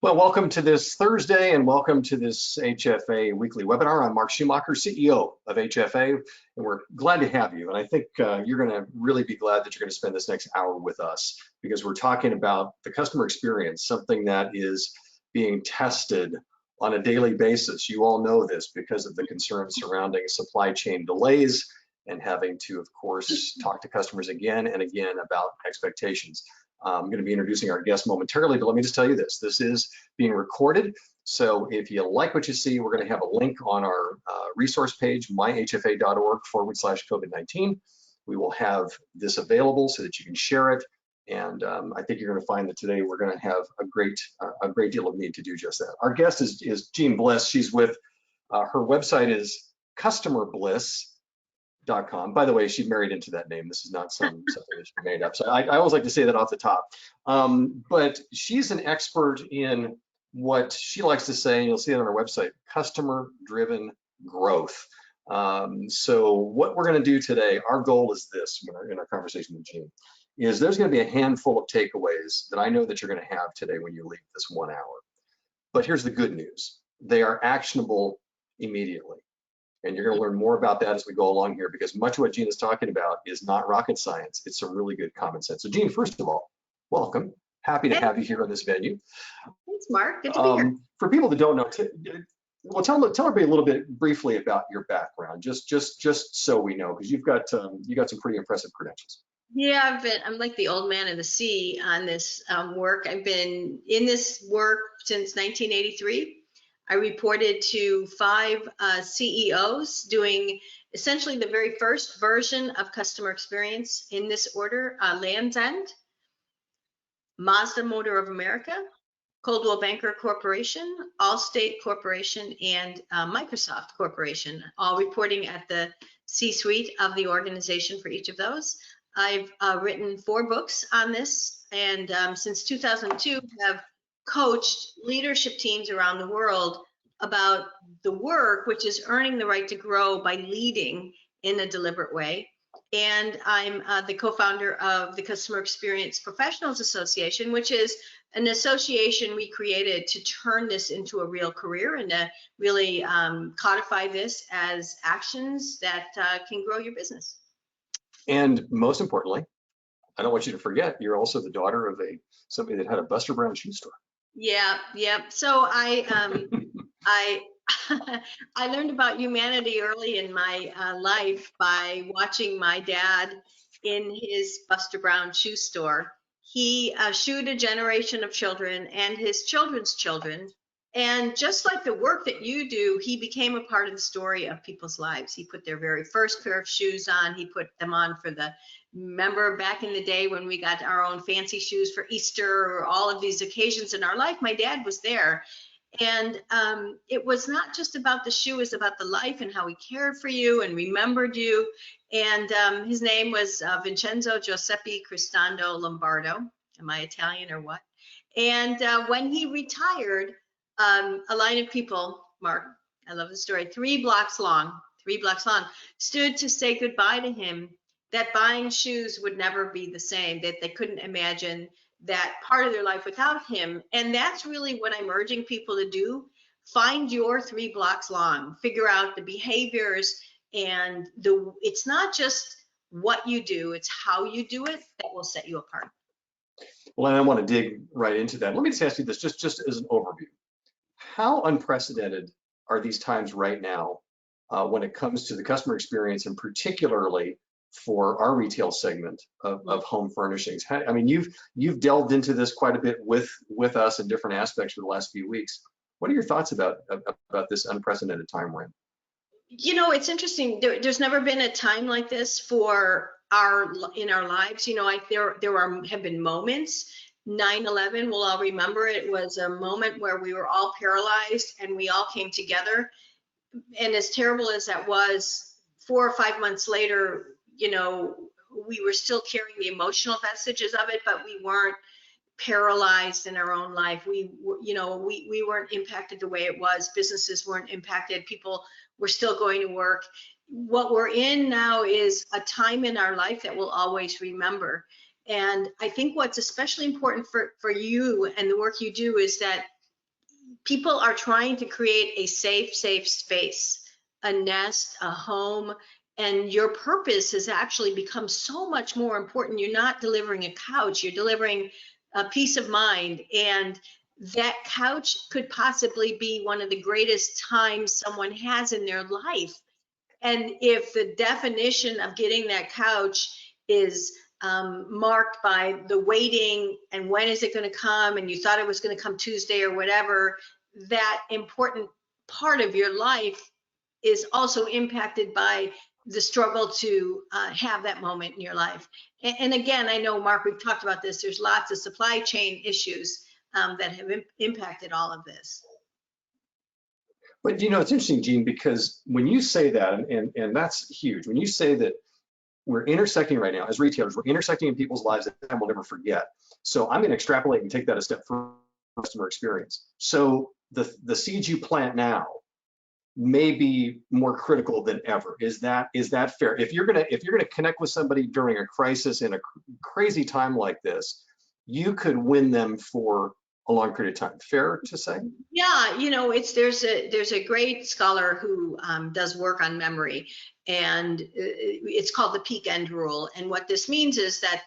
Well, welcome to this Thursday and welcome to this HFA weekly webinar. I'm Mark Schumacher, CEO of HFA, and we're glad to have you. And I think you're going to really be glad that you're going to spend this next hour with us because we're talking about the customer experience, something that is being tested on a daily basis. You all know this because of the concerns surrounding supply chain delays and having to, of course, talk to customers again and again about expectations. I'm going to be introducing our guest momentarily, but let me just tell you this. This is being recorded. So if you like what you see, we're going to have a link on our resource page, myhfa.org/COVID-19. We will have this available so that you can share it. And I think you're going to find that today we're going to have a great deal of need to do just that. Our guest is Jeanne Bliss. She's with, her website is customerbliss.com. By the way, she married into that name. This is not something that she made up. So I always like to say that off the top. But she's an expert in what she likes to say, and you'll see it on her website, customer-driven growth. So what we're going to do today, our goal is this in our conversation with Jeanne, is there's going to be a handful of takeaways that I know that you're going to have today when you leave this 1 hour. But here's the good news. They are actionable immediately. And you're going to learn more about that as we go along here, because much of what Jeanne is talking about is not rocket science. It's some really good common sense. So Jeanne, first of all, welcome. Happy to have you here on this venue. Thanks, Mark. Good to be here. For people that don't know, well, tell everybody a little bit briefly about your background, just so we know, because you got some pretty impressive credentials. Yeah, I'm like the old man of the sea on this work. I've been in this work since 1983. I reported to 5 CEOs doing essentially the very first version of customer experience in this order: Land's End, Mazda Motor of America, Coldwell Banker Corporation, Allstate Corporation, and Microsoft Corporation, all reporting at the C-suite of the organization for each of those. I've written 4 books on this, and since 2002 have coached leadership teams around the world about the work, which is earning the right to grow by leading in a deliberate way. And I'm the co-founder of the Customer Experience Professionals Association, which is an association we created to turn this into a real career and to really codify this as actions that can grow your business. And most importantly, I don't want you to forget, you're also the daughter of somebody that had a Buster Brown shoe store. Yeah. So I learned about humanity early in my life by watching my dad in his Buster Brown shoe store. He shoed a generation of children and his children's children. And just like the work that you do, he became a part of the story of people's lives. He put their very first pair of shoes on. He put them on for remember back in the day when we got our own fancy shoes for Easter or all of these occasions in our life, my dad was there. And it was not just about the shoe, it was about the life and how he cared for you and remembered you. And his name was Vincenzo Giuseppe Cristando Lombardo. Am I Italian or what? And when he retired, a line of people, Mark, I love the story, 3 blocks long, stood to say goodbye to him, that buying shoes would never be the same, that they couldn't imagine that part of their life without him. And that's really what I'm urging people to do. Find your 3 blocks long, figure out the behaviors, and it's not just what you do, it's how you do it that will set you apart. Well, and I want to dig right into that. Let me just ask you this, just as an overview. How unprecedented are these times right now when it comes to the customer experience, and particularly for our retail segment of home furnishings? I mean, you've delved into this quite a bit with us in different aspects for the last few weeks. What are your thoughts about this unprecedented time we're in? You know, it's interesting. There's never been a time like this in our lives. You know, have been moments. 9/11, we'll all remember it was a moment where we were all paralyzed and we all came together. And as terrible as that was, 4 or 5 months later, you know, we were still carrying the emotional messages of it, but we weren't paralyzed in our own life. We weren't impacted the way it was. Businesses weren't impacted. People were still going to work. What we're in now is a time in our life that we'll always remember. And I think what's especially important for you and the work you do is that people are trying to create a safe space, a nest, a home, and your purpose has actually become so much more important. You're not delivering a couch, you're delivering a peace of mind. And that couch could possibly be one of the greatest times someone has in their life. And if the definition of getting that couch is marked by the waiting and when is it going to come, and you thought it was going to come Tuesday or whatever, that important part of your life is also impacted by the struggle to have that moment in your life. And again, I know, Mark, we've talked about this. There's lots of supply chain issues that have impacted all of this. But you know, it's interesting, Jeanne, because when you say that, and that's huge, when you say that we're intersecting right now as retailers, we're intersecting in people's lives that we'll never forget. So I'm going to extrapolate and take that a step further, customer experience. So the seeds you plant now may be more critical than ever. Is that fair? If you're gonna connect with somebody during a crisis in a crazy time like this, you could win them for a long period of time. Fair to say? Yeah, you know, there's a great scholar who does work on memory, and it's called the peak end rule. And what this means is that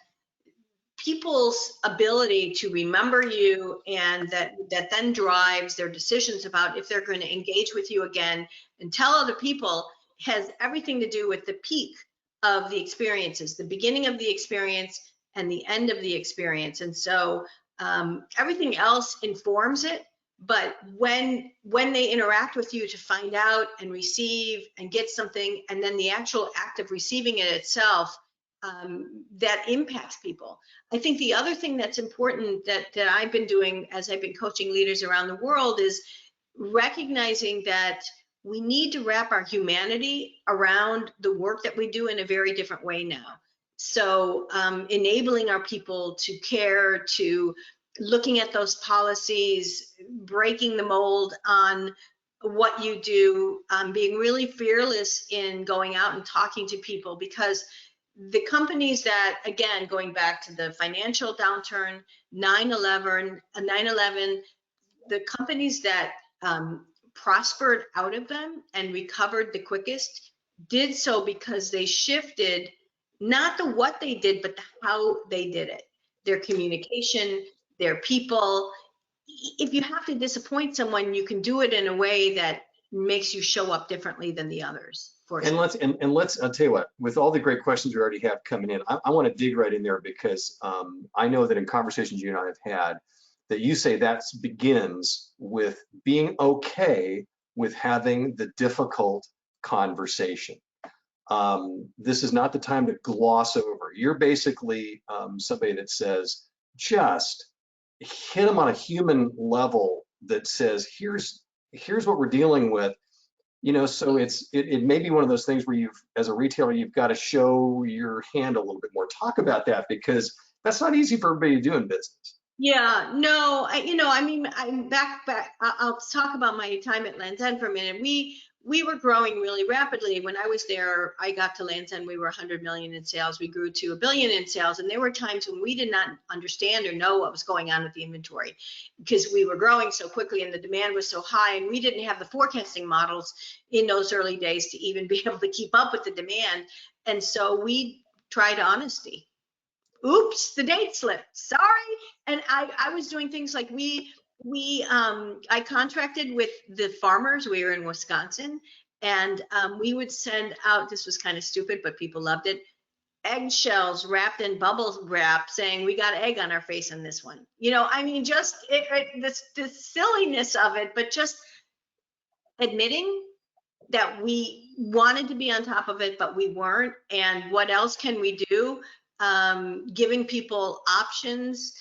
people's ability to remember you, and that then drives their decisions about if they're going to engage with you again and tell other people, has everything to do with the peak of the experiences, the beginning of the experience and the end of the experience. And so everything else informs it, but when they interact with you to find out and receive and get something, and then the actual act of receiving it itself, that impacts people. I think the other thing that's important that I've been doing as I've been coaching leaders around the world is recognizing that we need to wrap our humanity around the work that we do in a very different way now. So enabling our people to care, to looking at those policies, breaking the mold on what you do, being really fearless in going out and talking to people, because the companies that, again, going back to the financial downturn, 9/11, the companies that prospered out of them and recovered the quickest did so because they shifted not the what they did, but the how they did it. Their communication, their people. If you have to disappoint someone, you can do it in a way that makes you show up differently than the others. And let's I'll tell you what, with all the great questions we already have coming in, I want to dig right in there, because I know that in conversations you and I have had, that you say that begins with being okay with having the difficult conversation. This is not the time to gloss over. You're basically somebody that says, just hit them on a human level that says, here's what we're dealing with. You know, so it may be one of those things where as a retailer, you've got to show your hand a little bit more. Talk about that, because that's not easy for everybody to do in business. Yeah, no, I'm back. I'll talk about my time at Land's End for a minute. We were growing really rapidly. When I was there, I got to Land's End, we were 100 million in sales. We grew to $1 billion in sales. And there were times when we did not understand or know what was going on with the inventory, because we were growing so quickly and the demand was so high, and we didn't have the forecasting models in those early days to even be able to keep up with the demand. And so we tried honesty. Oops, the date slipped, sorry. And I was doing things like I contracted with the farmers. We were in Wisconsin, and we would send out, this was kind of stupid, but people loved it, eggshells wrapped in bubble wrap saying, we got egg on our face on this one. You know, I mean, just the silliness of it, but just admitting that we wanted to be on top of it, but we weren't. And what else can we do? Giving people options,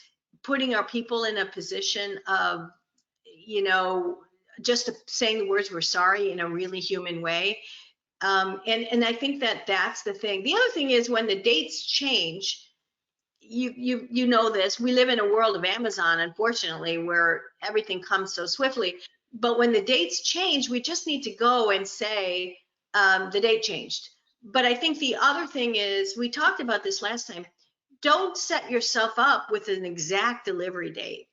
putting our people in a position of, you know, just saying the words, we're sorry, in a really human way. And I think that that's the thing. The other thing is, when the dates change, you know this, we live in a world of Amazon, unfortunately, where everything comes so swiftly. But when the dates change, we just need to go and say, the date changed. But I think the other thing is, we talked about this last time, don't set yourself up with an exact delivery date.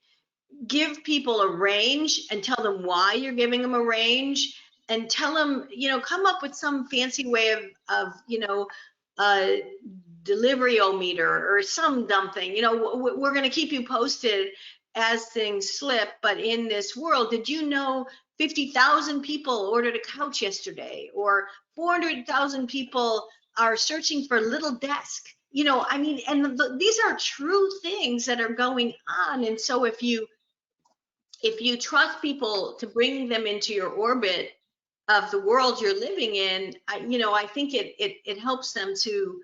give people a range and tell them why you're giving them a range, and tell them, come up with some fancy way of delivery-o-meter or some dumb thing. We're going to keep you posted as things slip, but in this world, did you know 50,000 people ordered a couch yesterday, or 400,000 people are searching for a little desk? I mean, and these are true things that are going on. And so if you trust people to bring them into your orbit of the world you're living in, I think it helps them to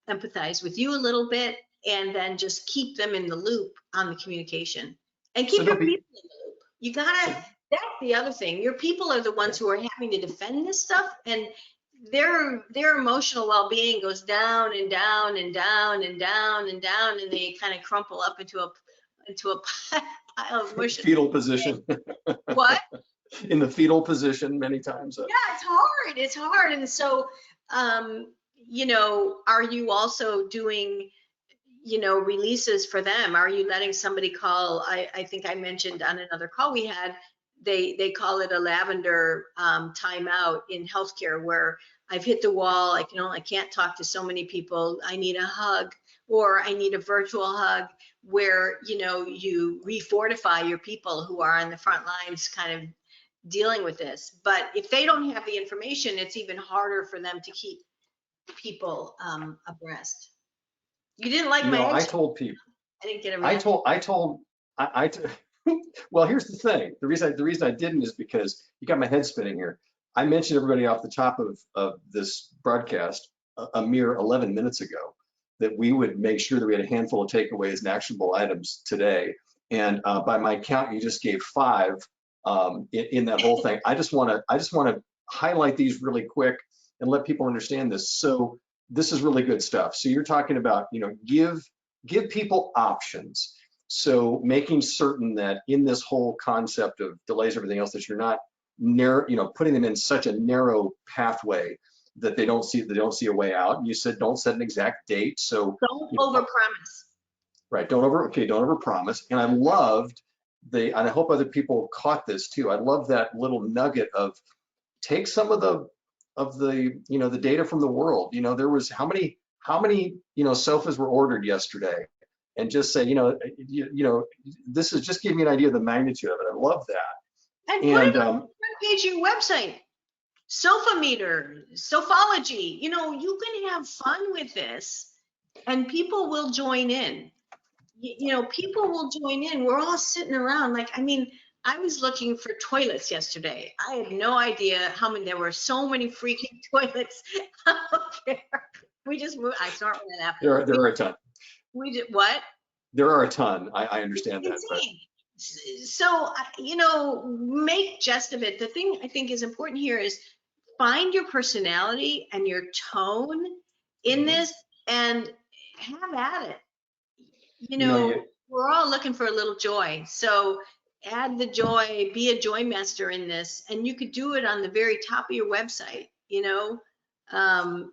empathize with you a little bit, and then just keep them in the loop on the communication, and keep So your don't people be, in the loop. You gotta, that's the other thing. Your people are the ones who are having to defend this stuff, and their emotional well-being goes down and down and down and down and down, and they kind of crumple up into a pile of mush. fetal position. What? In the fetal position many times. Yeah, it's hard. And so, are you also doing, releases for them? Are you letting somebody call? I think I mentioned on another call we had, they call it a lavender timeout in healthcare, where I've hit the wall. I can't talk to so many people. I need a hug, or I need a virtual hug, where, you refortify your people who are on the front lines kind of dealing with this. But if they don't have the information, it's even harder for them to keep people abreast. You didn't like my I eggshell. told people, I didn't get a I reaction. told, I, well, here's the thing. The reason I didn't is because you got my head spinning here. I mentioned everybody off the top of this broadcast a mere 11 minutes ago that we would make sure that we had a handful of takeaways and actionable items today. And by my count, you just gave 5 in that whole thing. I just want to highlight these really quick and let people understand this. So this is really good stuff. So you're talking about, give people options. So making certain that in this whole concept of delays, everything else, that you're not putting them in such a narrow pathway that they don't see a way out. And you said don't set an exact date. So Don't overpromise. right, don't overpromise. And and I hope other people caught this too. I love that little nugget of take some of the the data from the world. There was how many sofas were ordered yesterday, and just say, this is just giving me an idea of the magnitude of it. I love that. And put it on the front page of your website. Sofa meter, Sofology. You can have fun with this, and people will join in. People will join in. We're all sitting around. I was looking for toilets yesterday. I had no idea how many. There were so many freaking toilets out there. We just moved. I saw it when that happened. There are a ton. We did what? There are a ton. I understand that. But So, make jest of it. The thing I think is important here is find your personality and your tone in this, and have at it. We're all looking for a little joy. So add the joy, be a joy master in this, and you could do it on the very top of your website, and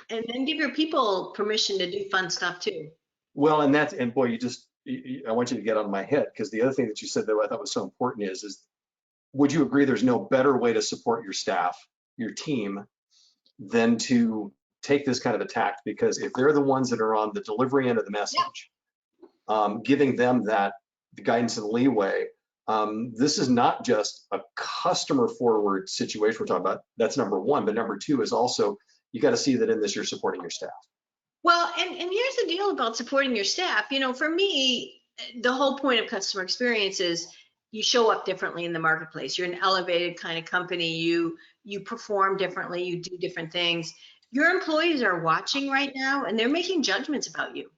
then give your people permission to do fun stuff too. well, and boy, I want you to get on my head, because the other thing that you said that I thought was so important is would you agree there's no better way to support your staff, your team, than to take this kind of attack? Because if they're the ones that are on the delivery end of the message, giving them the guidance and leeway, this is not just a customer forward situation we're talking about. That's number one. But number two is also, you got to see that in this, you're supporting your staff. Well, and here's the deal about supporting your staff. For me, the whole point of customer experience is you show up differently in the marketplace. You're an elevated kind of company. You perform differently. You do different things. Your employees are watching right now, and they're making judgments about you.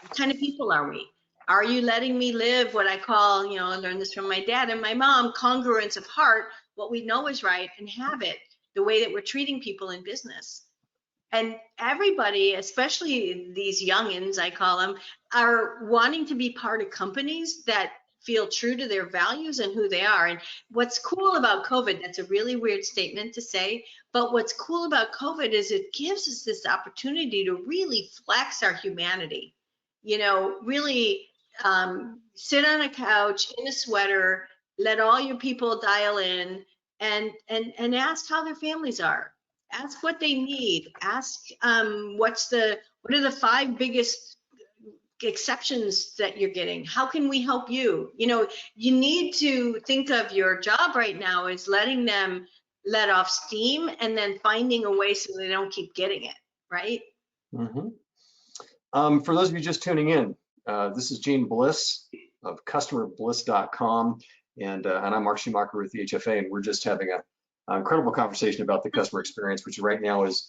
What kind of people are we? Are you letting me live what I call, I learned this from my dad and my mom, congruence of heart, what we know is right, and have it the way that we're treating people in business. And everybody, especially these youngins, I call them, are wanting to be part of companies that feel true to their values and who they are. And what's cool about COVID, that's a really weird statement to say, but what's cool about COVID is it gives us this opportunity to really flex our humanity, really sit on a couch in a sweater, let all your people dial in, and ask how their families are. Ask what they need. Ask what are the 5 biggest exceptions that you're getting. How can we help you? You know, you need to think of your job right now as letting them let off steam and then finding a way so they don't keep getting it, right? For those of you just tuning in, this is Jeanne Bliss of customerbliss.com, and I'm Mark Schumacher with the HFA, and we're just having an incredible conversation about the customer experience, which right now has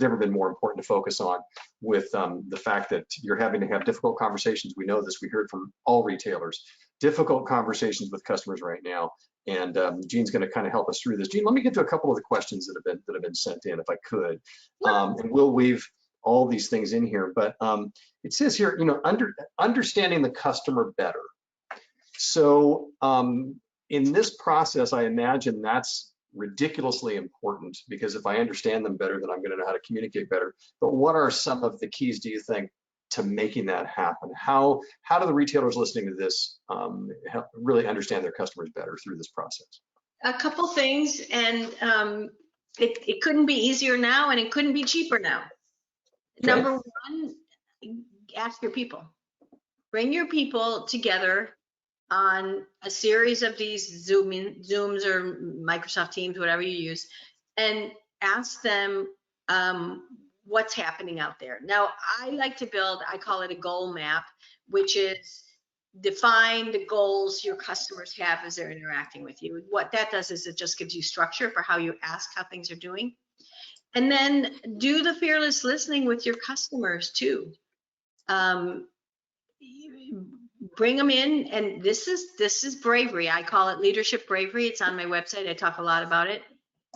never been more important to focus on, with the fact that you're having to have difficult conversations. We know this. We heard from all retailers, difficult conversations with customers right now. And Jeanne's going to kind of help us through this. Jeanne, let me get to a couple of the questions that have been sent in, if I could, and we'll weave all these things in here. But it says here, you know, understanding the customer better. So in this process, I imagine that's ridiculously important, because if I understand them better, then I'm going to know how to communicate better. But what are some of the keys, do you think, to making that happen? How do the retailers listening to this really understand their customers better through this process? A couple things, and it couldn't be easier now, and it couldn't be cheaper now. Okay. Number one, ask your people. Bring your people together on a series of these Zooms or Microsoft Teams, whatever you use, and ask them what's happening out there. Now, I like to build, I call it a goal map, which is define the goals your customers have as they're interacting with you. What that does is it just gives you structure for how you ask how things are doing. And then do the fearless listening with your customers too. Bring them in, and this is bravery. I call it leadership bravery. It's on my website. I talk a lot about it.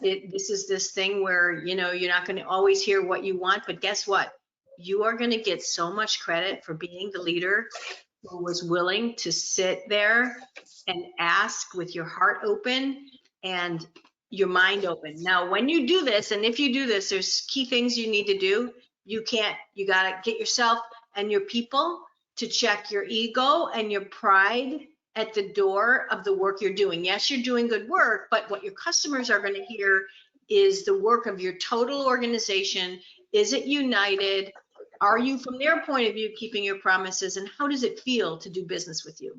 This is this thing where, you know, you're not going to always hear what you want, but guess what? You are going to get so much credit for being the leader who was willing to sit there and ask with your heart open and your mind open. Now, when you do this, and if you do this, there's key things you need to do. You got to get yourself and your people to check your ego and your pride at the door of the work you're doing. Yes, you're doing good work, but what your customers are going to hear is the work of your total organization. Is it united? Are you, from their point of view, keeping your promises? And how does it feel to do business with you?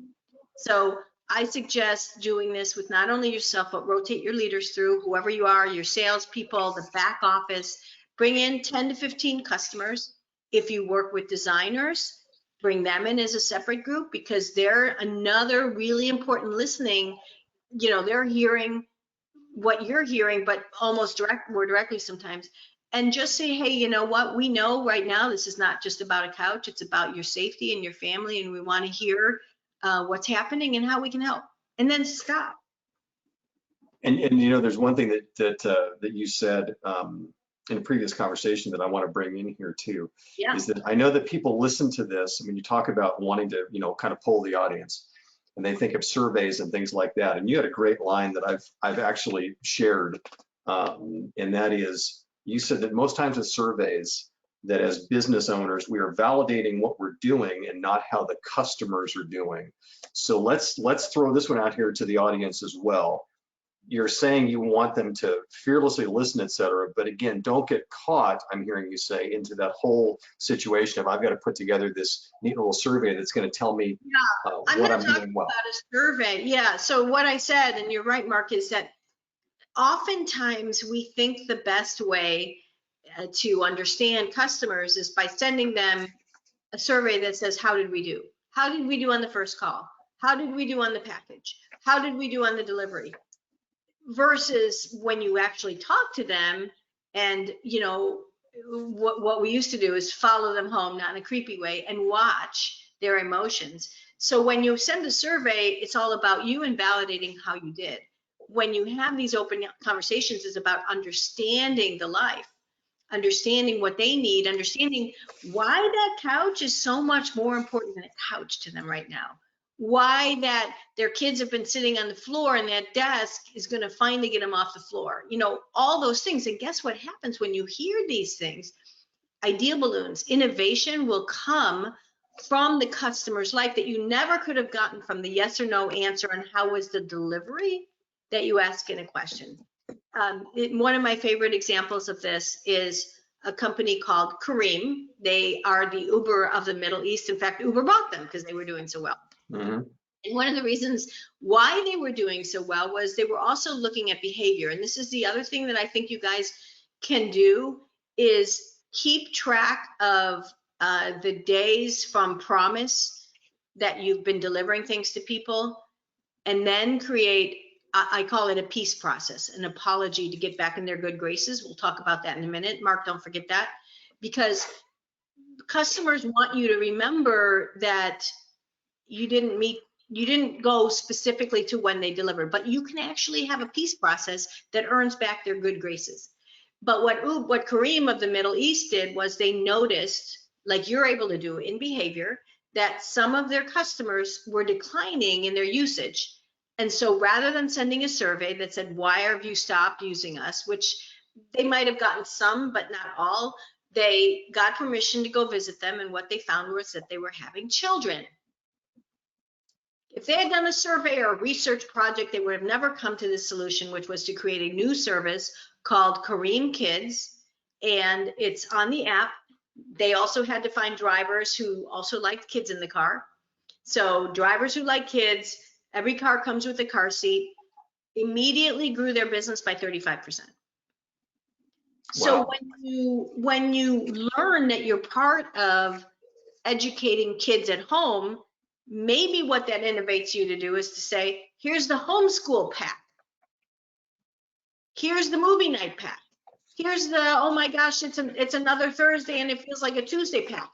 So I suggest doing this with not only yourself, but rotate your leaders through, whoever you are, your salespeople, the back office. Bring in 10 to 15 customers. If you work with designers, bring them in as a separate group, because they're another really important listening. You know, they're hearing what you're hearing, but almost more directly sometimes. And just say, hey, you know what? We know right now this is not just about a couch. It's about your safety and your family, and we want to hear what's happening and how we can help. And then stop. And you know, there's one thing that you said in a previous conversation that I want to bring in here too, is that I know that people listen to this. I mean, you talk about wanting to, you know, kind of poll the audience, and they think of surveys and things like that. And you had a great line that I've actually shared, and that is, you said that most times with surveys, that as business owners, we are validating what we're doing and not how the customers are doing. So let's throw this one out here to the audience as well. You're saying you want them to fearlessly listen, et cetera, but again, don't get caught, I'm hearing you say, into that whole situation of I've got to put together this neat little survey that's going to tell me what I'm doing well. About a survey. Yeah, so what I said, and you're right, Mark, is that oftentimes we think the best way to understand customers is by sending them a survey that says, how did we do? How did we do on the first call? How did we do on the package? How did we do on the delivery? Versus when you actually talk to them, and you know what we used to do is follow them home, not in a creepy way, and watch their emotions. So when you send a survey, it's all about you and validating how you did. When you have these open conversations, it's about understanding the life, understanding what they need, understanding why that couch is so much more important than a couch to them right now. Why that their kids have been sitting on the floor and that desk is going to finally get them off the floor. You know, all those things. And guess what happens when you hear these things? Idea balloons. Innovation will come from the customer's life that you never could have gotten from the yes or no answer on how was the delivery that you ask in a question. One of my favorite examples of this is a company called Careem. They are the Uber of the Middle East. In fact, Uber bought them because they were doing so well. Mm-hmm. And one of the reasons why they were doing so well was they were also looking at behavior. And this is the other thing that I think you guys can do is keep track of the days from promise that you've been delivering things to people, and then create, I call it a peace process, an apology to get back in their good graces. We'll talk about that in a minute. Mark, don't forget that, because customers want you to remember that you didn't go specifically to when they delivered, but you can actually have a peace process that earns back their good graces. But what Careem of the Middle East did was they noticed, like you're able to do in behavior, that some of their customers were declining in their usage. And so rather than sending a survey that said, why have you stopped using us, which they might have gotten some, but not all, they got permission to go visit them. And what they found was that they were having children. If they had done a survey or a research project, they would have never come to this solution, which was to create a new service called Careem Kids, and it's on the app. They also had to find drivers who also liked kids in the car. So drivers who like kids, every car comes with a car seat, immediately grew their business by 35%. So Wow. when you learn that you're part of educating kids at home, maybe what that innovates you to do is to say, here's the homeschool pack. Here's the movie night pack. Here's the, oh my gosh, it's another Thursday and it feels like a Tuesday pack.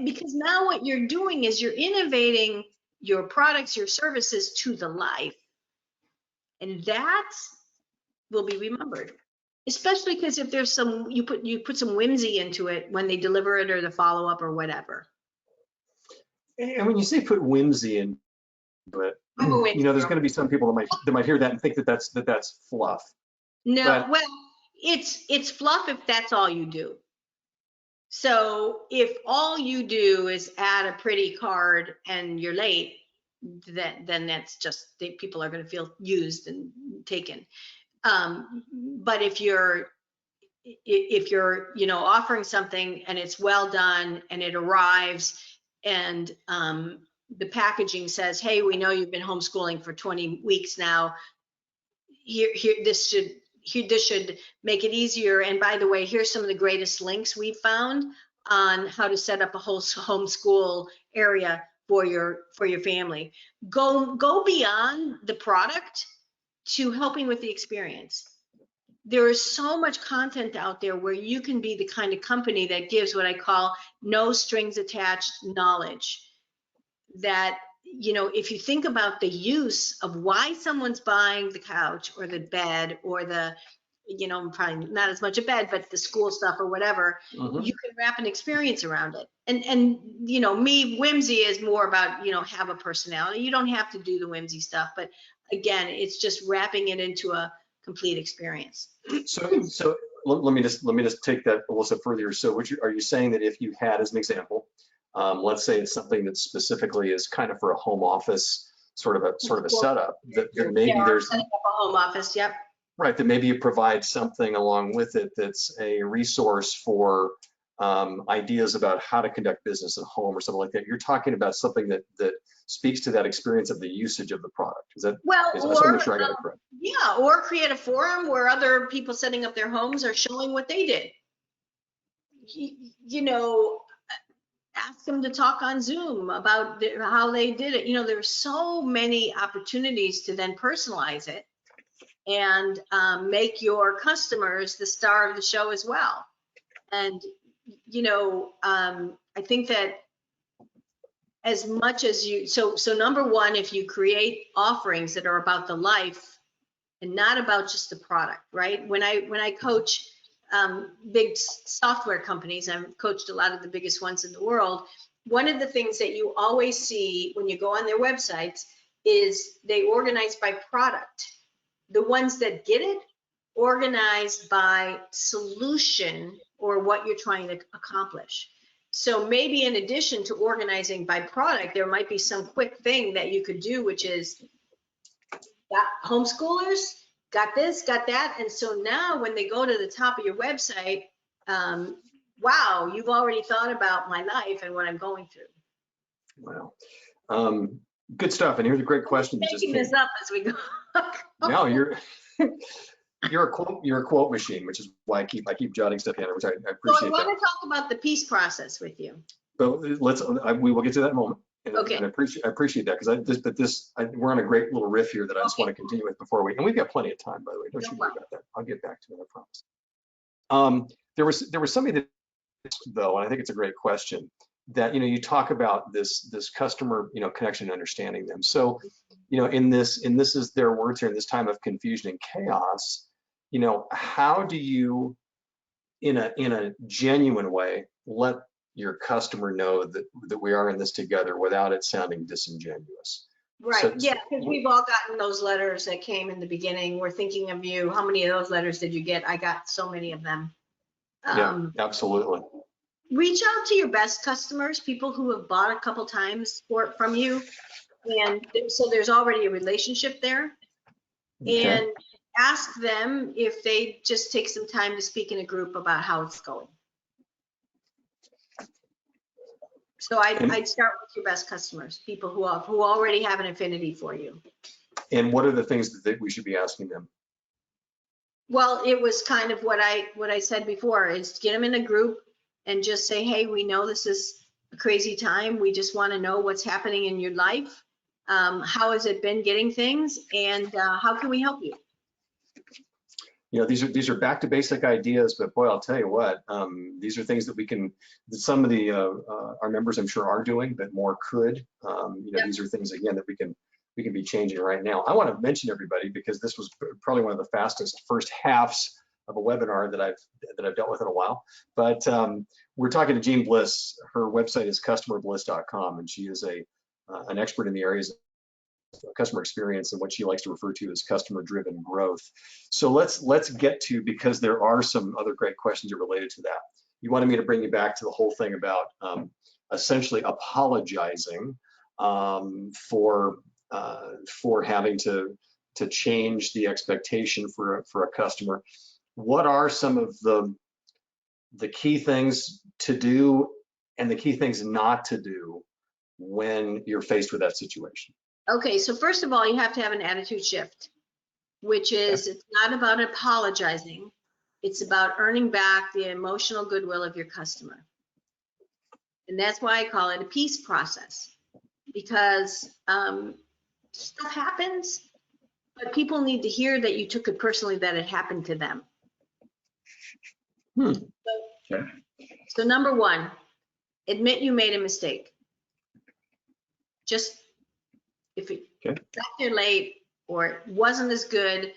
Because now what you're doing is you're innovating your products, your services to the life. And that will be remembered. Especially because if there's some, you put some whimsy into it when they deliver it or the follow-up or whatever. And when you say put whimsy into it, I'm a whimsy you know, there's girl. going to be some people that might hear that and think that that's fluff. No, But well, it's fluff if that's all you do. So if all you do is add a pretty card and you're late, then that's just, people are going to feel used and taken. But if you're offering something and it's well done and it arrives and the packaging says, hey, we know you've been homeschooling for 20 weeks now. This should make it easier. And by the way, here's some of the greatest links we've found on how to set up a whole homeschool area for your family. Go beyond the product to helping with the experience. There is so much content out there where you can be the kind of company that gives what I call no strings attached knowledge. That, if you think about the use of why someone's buying the couch or the bed or the, probably not as much a bed, but the school stuff or whatever, you can wrap an experience around it. And me, whimsy is more about, have a personality. You don't have to do the whimsy stuff, but again, it's just wrapping it into a complete experience. So let me just take that a little step further. So are you saying that if you had, as an example, let's say it's something that specifically is kind of for a home office sort of a setup, that maybe there's setting up a home office. Yep. Right, that maybe you provide something along with it that's a resource for ideas about how to conduct business at home or something like that. You're talking about something that speaks to that experience of the usage of the product. Is that, well, I just want to make sure I got it correct. Yeah, or create a forum where other people setting up their homes are showing what they did. Ask them to talk on Zoom about how they did it. There's so many opportunities to then personalize it and make your customers the star of the show as well. And, I think that as much as so number one, if you create offerings that are about the life and not about just the product, right? When I coach big software companies, I've coached a lot of the biggest ones in the world. One of the things that you always see when you go on their websites is they organize by product. The ones that get it, organized by solution or what you're trying to accomplish. So maybe in addition to organizing by product, there might be some quick thing that you could do, which is got homeschoolers, got this, got that. And so now when they go to the top of your website, wow, you've already thought about my life and what I'm going through. Wow. Good stuff. And here's a great question. I'm making this up as we go. No, you're a quote machine, which is why I keep jotting stuff down, which I appreciate. So I want to talk about the peace process with you. But we will get to that in a moment. And, Okay. And I appreciate that, because we're on a great little riff here that I just want to continue with before and we've got plenty of time, by the way. Don't you worry about that. I'll get back to it, I promise. There was somebody that, though, and I think it's a great question, that you talk about this customer connection and understanding them. So in this is their words here, in this time of confusion and chaos, how do you in a genuine way let your customer know that we are in this together without it sounding disingenuous? Right. So, yeah, because we've all gotten those letters that came in the beginning. We're thinking of you. How many of those letters did you get? I got so many of them. Yeah, absolutely. Reach out to your best customers, people who have bought a couple times from you. And so there's already a relationship there. Okay. And ask them if they just take some time to speak in a group about how it's going. So I'd start with your best customers, people who already have an affinity for you. And what are the things that we should be asking them? Well, it was kind of what I said before, is get them in a group and just say, hey, we know this is a crazy time. We just want to know what's happening in your life. How has it been getting things, and how can we help you? These are back to basic ideas, but boy, I'll tell you what, these are things that some of our members, I'm sure, are doing, but more could. Yep. These are things, again, that we can be changing right now. I want to mention everybody, because this was probably one of the fastest first halves of a webinar that I've dealt with in a while. But we're talking to Jeanne Bliss. Her website is customerbliss.com, and she is an expert in the areas of customer experience and what she likes to refer to as customer-driven growth. So let's get to, because there are some other great questions related to that. You wanted me to bring you back to the whole thing about essentially apologizing for having to change the expectation for a customer. What are some of the key things to do and the key things not to do when you're faced with that situation? Okay, so first of all, you have to have an attitude shift, which is, it's not about apologizing. It's about earning back the emotional goodwill of your customer. And that's why I call it a peace process, because stuff happens, but people need to hear that you took it personally, that it happened to them. So number one, admit you made a mistake. Just if it got there late or it wasn't as good,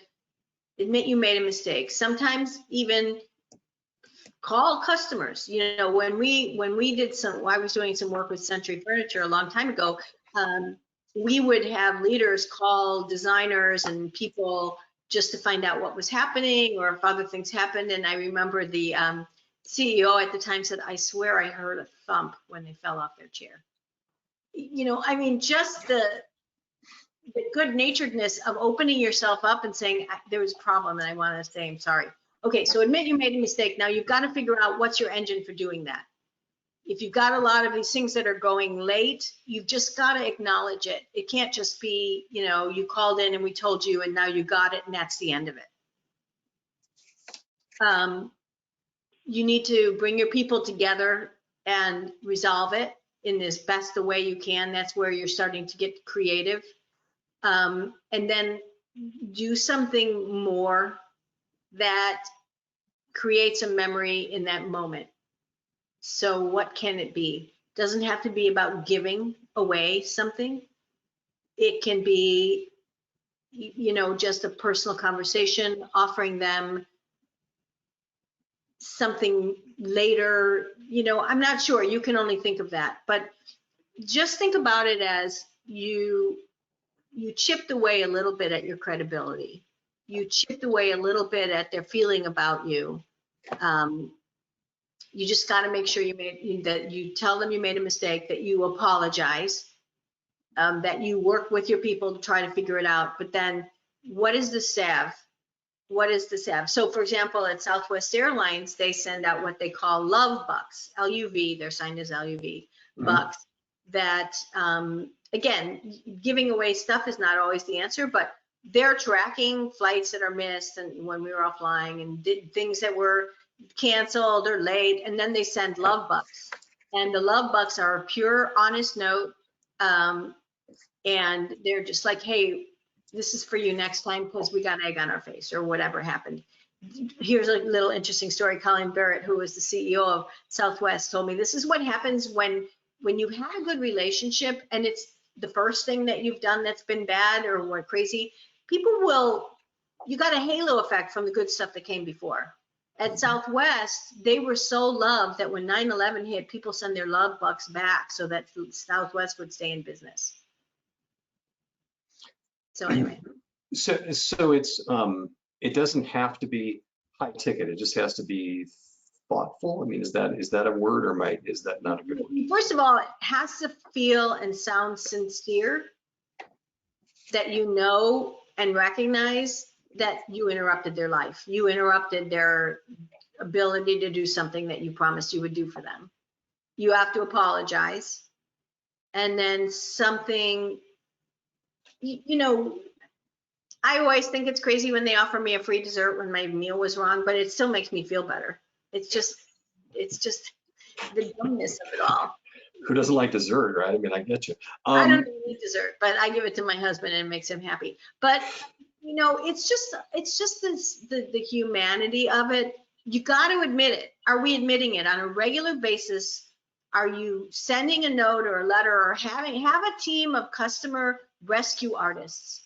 admit you made a mistake. Sometimes even call customers. When we did I was doing some work with Century Furniture a long time ago, we would have leaders call designers and people just to find out what was happening or if other things happened. And I remember the CEO at the time said, I swear I heard a thump when they fell off their chair. I mean, just the good-naturedness of opening yourself up and saying, there was a problem and I want to say I'm sorry. Okay, so admit you made a mistake. Now you've got to figure out what's your engine for doing that. If you've got a lot of these things that are going late, you've just got to acknowledge it. It can't just be, you called in and we told you and now you got it and that's the end of it. You need to bring your people together and resolve it in as best the way you can. That's where you're starting to get creative. And then do something more that creates a memory in that moment. So what can it be? Doesn't have to be about giving away something. It can be, just a personal conversation, offering them something later. I'm not sure. You can only think of that. But just think about it as you chipped away a little bit at your credibility. You chipped away a little bit at their feeling about you. You just got to make sure that you tell them you made a mistake, that you apologize, that you work with your people to try to figure it out. But then what is the salve? What is the salve? So for example, at Southwest Airlines, they send out what they call love bucks, LUV, they're signed as LUV, bucks that, again, giving away stuff is not always the answer, but they're tracking flights that are missed and when we were off flying, and did things that were canceled or late, and then they send love bucks. And the love bucks are a pure, honest note, and they're just like, hey, this is for you next time because we got egg on our face or whatever happened. Here's a little interesting story. Colin Barrett, who was the CEO of Southwest, told me this is what happens when you have a good relationship and it's the first thing that you've done that's been bad or what crazy. People will, you got a halo effect from the good stuff that came before. At Southwest, they were so loved that when 9/11 hit, people send their love bucks back so that Southwest would stay in business. So anyway. So it's it doesn't have to be high ticket. It just has to be thoughtful. I mean, is that a word, or is that not a good word? First of all, it has to feel and sound sincere, that you know and recognize that you interrupted their life. You interrupted their ability to do something that you promised you would do for them. You have to apologize. And then something, you know, I always think it's crazy when they offer me a free dessert when my meal was wrong, but it still makes me feel better. It's just the dumbness of it all. Who doesn't like dessert, right? I mean, I get you. I don't eat dessert, but I give it to my husband and it makes him happy. But you know, it's just the humanity of it. You got to admit it. Are we admitting it on a regular basis? Are you sending a note or a letter or have a team of customer rescue artists?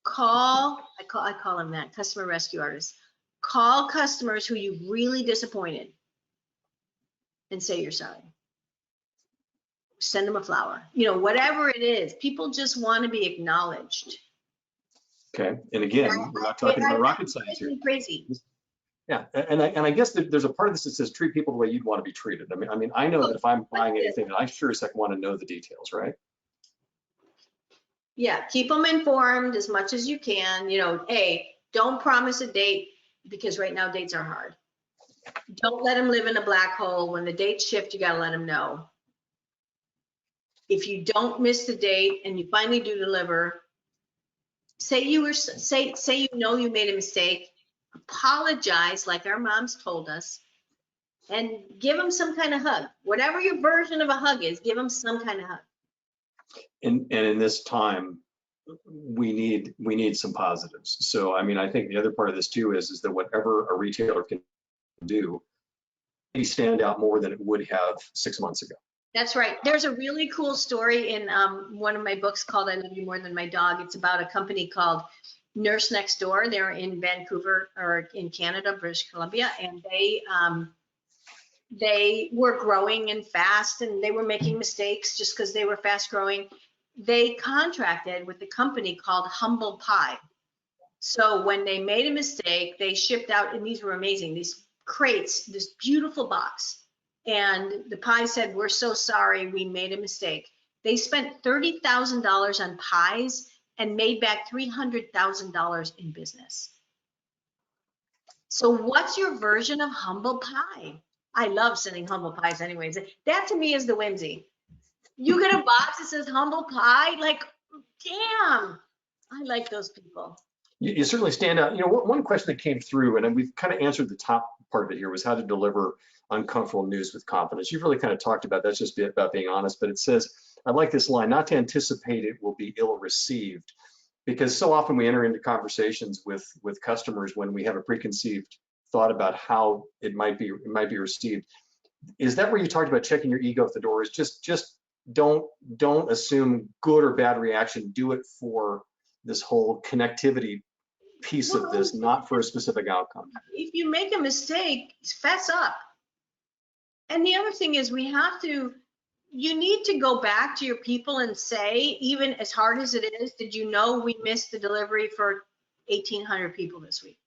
I call them that, customer rescue artists. Call customers who you really disappointed and say you're sorry. Send them a flower. You know, whatever it is, people just want to be acknowledged. Okay, and again, we're not talking about rocket science here. Crazy. Yeah, and I guess there's a part of this that says treat people the way you'd want to be treated. I mean, I know that if I'm buying anything, I sure as heck want to know the details, right? Yeah, keep them informed as much as you can. You know, hey, don't promise a date because right now dates are hard. Don't let them live in a black hole. When the dates shift, you got to let them know. If you don't miss the date and you finally do deliver, say you know you made a mistake, apologize like our moms told us, and give them some kind of hug. Whatever your version of a hug is, give them some kind of hug. And in this time, we need some positives. So I mean, I think the other part of this too is that whatever a retailer can do, maybe stand out more than it would have 6 months ago. That's right. There's a really cool story in one of my books called I Love You More Than My Dog. It's about a company called Nurse Next Door. They're in Vancouver or in Canada, British Columbia, and they were growing and fast, and they were making mistakes just because they were fast growing. They contracted with a company called Humble Pie. So when they made a mistake, they shipped out, and these were amazing, these crates, this beautiful box. And the pie said, we're so sorry, we made a mistake. They spent $30,000 on pies and made back $300,000 in business. So what's your version of humble pie? I love sending humble pies anyways. That to me is the whimsy. You get a box that says humble pie, like, damn, I like those people. You certainly stand out. You know, one question that came through, and we've kind of answered the top part of it here, was how to deliver uncomfortable news with confidence. You've really kind of talked about that's just about being honest, but it says, I like this line, not to anticipate it will be ill received, because so often we enter into conversations with customers when we have a preconceived thought about how it might be received. Is that where you talked about checking your ego at the door? Is just don't assume good or bad reaction. Do it for this whole connectivity piece of this, not for a specific outcome. If you make a mistake, fess up. And the other thing is you need to go back to your people and say, even as hard as it is, did you know we missed the delivery for 1,800 people this week?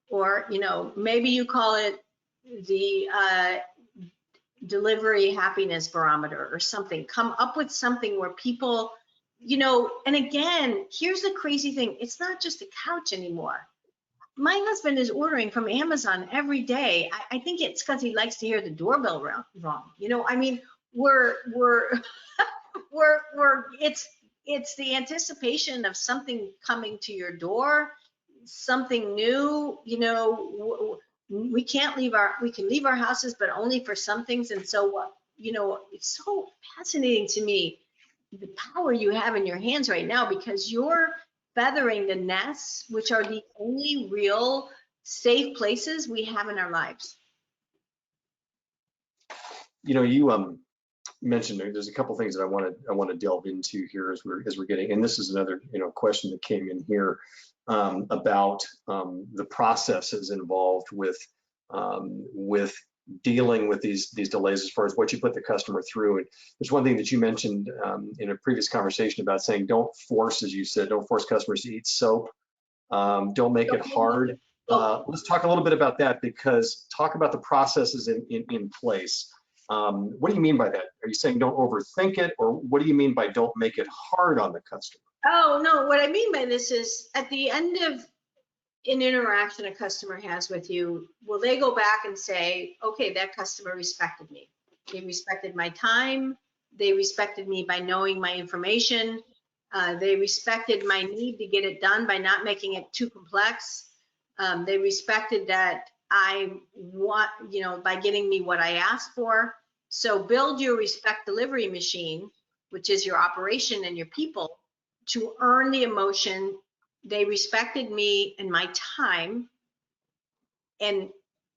Or, you know, maybe you call it the delivery happiness barometer or something. Come up with something where people, you know, and again, here's the crazy thing. It's not just a couch anymore. My husband is ordering from Amazon every day. I think it's because he likes to hear the doorbell wrong. You know, I mean, we're it's the anticipation of something coming to your door, something new. You know, we can leave our houses, but only for some things. And so, you know, it's so fascinating to me the power you have in your hands right now, because you're feathering the nests, which are the only real safe places we have in our lives. You know, you mentioned there's a couple things that I want to delve into here as we're getting, and this is another, you know, question that came in here about the processes involved with dealing with these delays as far as what you put the customer through. And there's one thing that you mentioned in a previous conversation about saying, don't force, as you said, don't force customers to eat soap. Don't make it hard. Let's talk a little bit about that, because talk about the processes in place. What do you mean by that? Are you saying don't overthink it, or what do you mean by don't make it hard on the customer? Oh, no, what I mean by this is at the end of an interaction a customer has with you, will they go back and say, okay, that customer respected me. They respected my time. They respected me by knowing my information. They respected my need to get it done by not making it too complex. They respected that I want, you know, by getting me what I asked for. So build your respect delivery machine, which is your operation and your people, to earn the emotion. They respected me and my time. And,